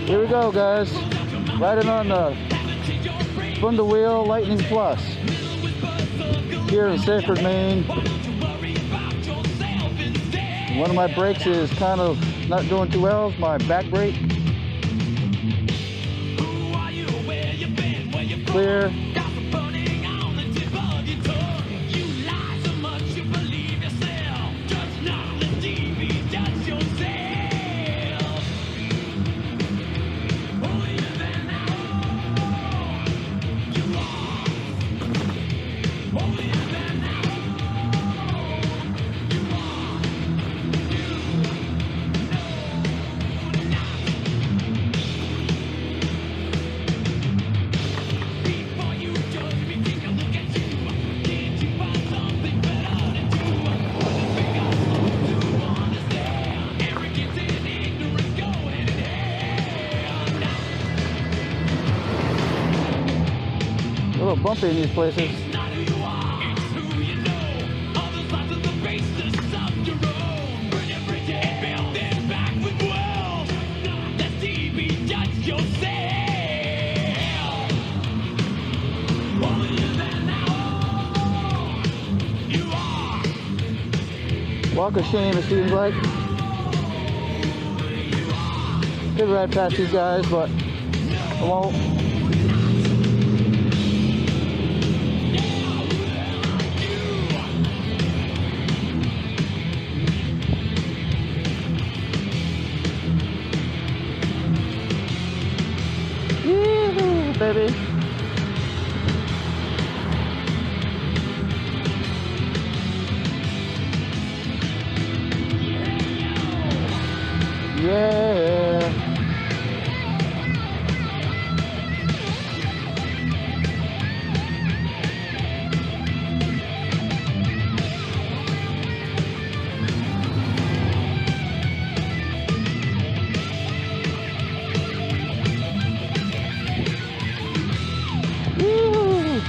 Here we go, guys. Riding on the Turbowheel Lightning Plus here in Sanford, Maine. One of my brakes is kind of not doing too well. It's my back brake. Clear. A little bumpy in these places. Walk of shame, it seems like. Could ride past these guys, but I won't. Yee-hoo, baby. Yeah. Woo.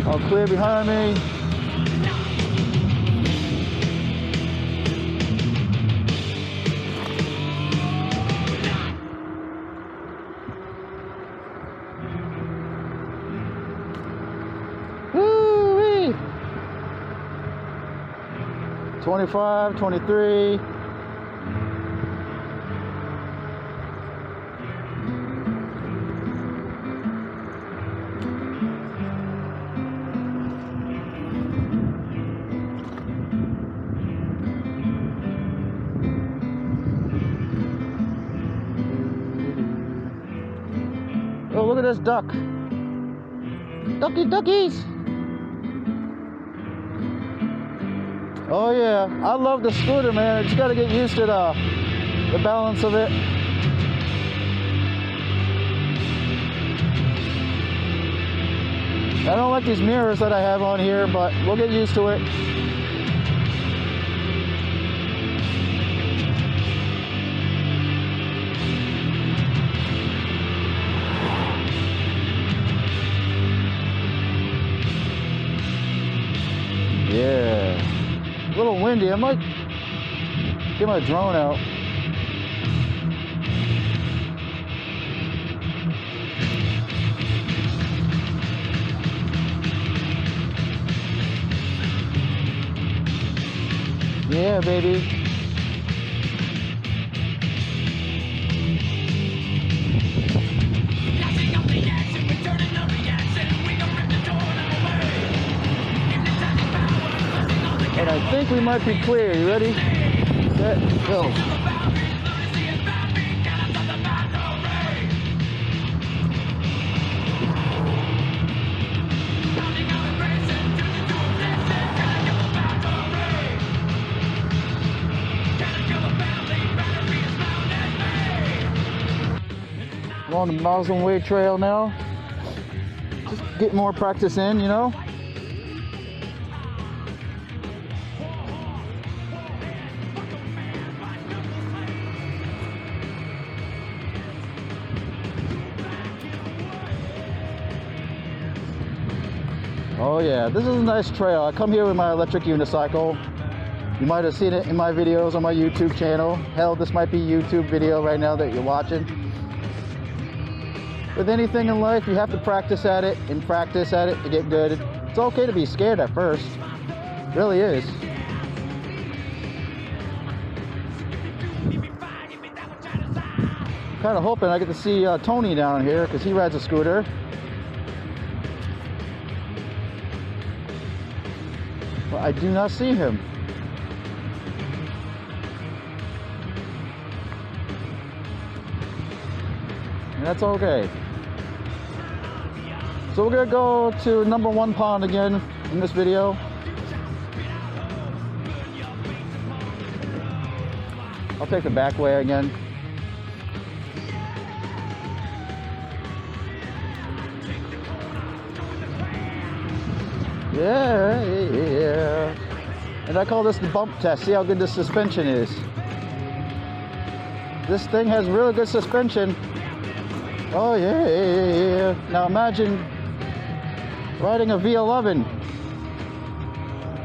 All clear behind me. Woo-wee. 25, 23. Oh, look at this duck. Duckies. Oh yeah, I love the scooter, man. I just gotta get used to the balance of it. I don't like these mirrors that I have on here, but we'll get used to it. Yeah, a little windy. I might get my drone out. Yeah, baby. And I think we might be clear. You ready? Set, go. We're on the Muslim Way Trail now. Just get more practice in, you know. Oh yeah, this is a nice trail. I come here with my electric unicycle. You might have seen it in my videos on my YouTube channel. Hell, this might be a YouTube video right now that you're watching. With anything in life, you have to practice at it and practice at it to get good. It's okay to be scared at first. It really is. Kind of hoping I get to see Tony down here because he rides a scooter. But I do not see him. And that's okay. So we're gonna go to #1 pond again in this video. I'll take the back way again. Yeah. And I call this the bump test. See how good this suspension is. This thing has really good suspension. Oh yeah. Now imagine riding a V11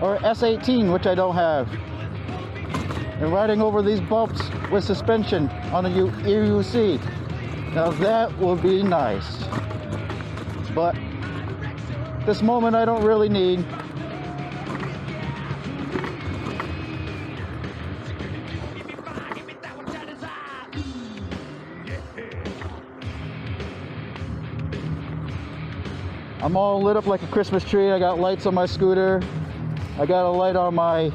or S18, which I don't have, and riding over these bumps with suspension on a UUC. Now that would be nice. But this moment I don't really need. I'm all lit up like a Christmas tree. I got lights on my scooter. I got a light on my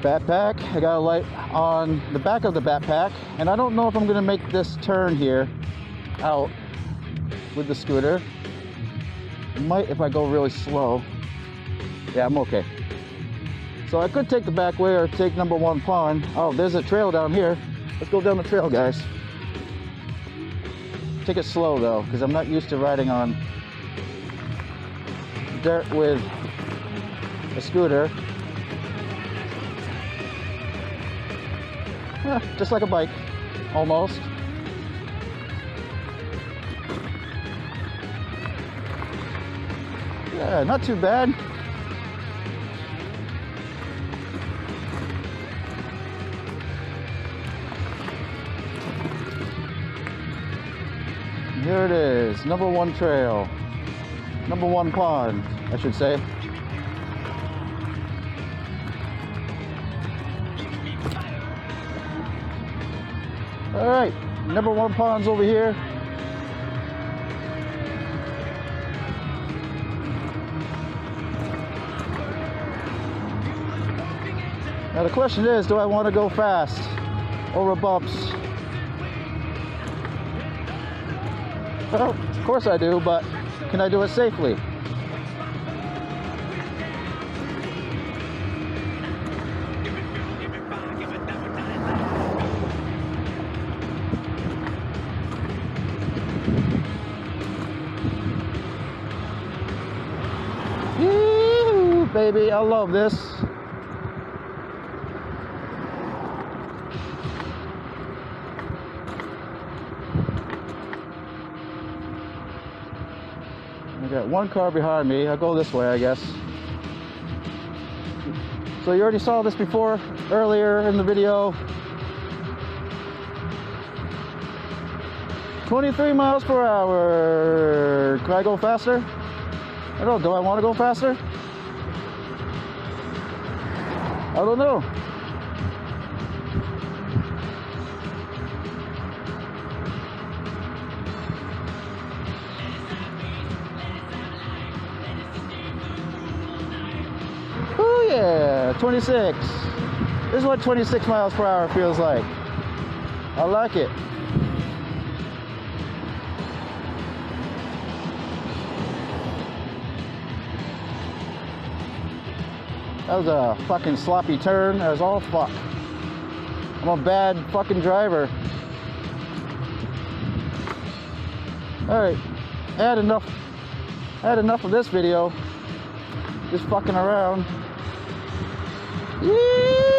backpack. I got a light on the back of the backpack. And I don't know if I'm gonna make this turn here out with the scooter. I might if I go really slow. Yeah, I'm okay. So I could take the back way or take #1 pond. Oh, there's a trail down here. Let's go down the trail, guys. Take it slow though, because I'm not used to riding on dirt with a scooter. Just like a bike, almost. Yeah, not too bad. Here it is, #1 trail, #1 pond, I should say. All right, #1 pond's over here. Now the question is, do I want to go fast over bumps? Well, of course I do, but can I do it safely? Woo, baby, I love this. I got one car behind me. I'll go this way, I guess. So you already saw this before, earlier in the video. 23 miles per hour. Can I go faster? I don't know. Do I want to go faster? I don't know. Oh yeah, 26. This is what 26 miles per hour feels like. I like it. That was a fucking sloppy turn. That was all fuck. I'm a bad fucking driver. Alright, had enough of this video. Just fucking around. Yeah.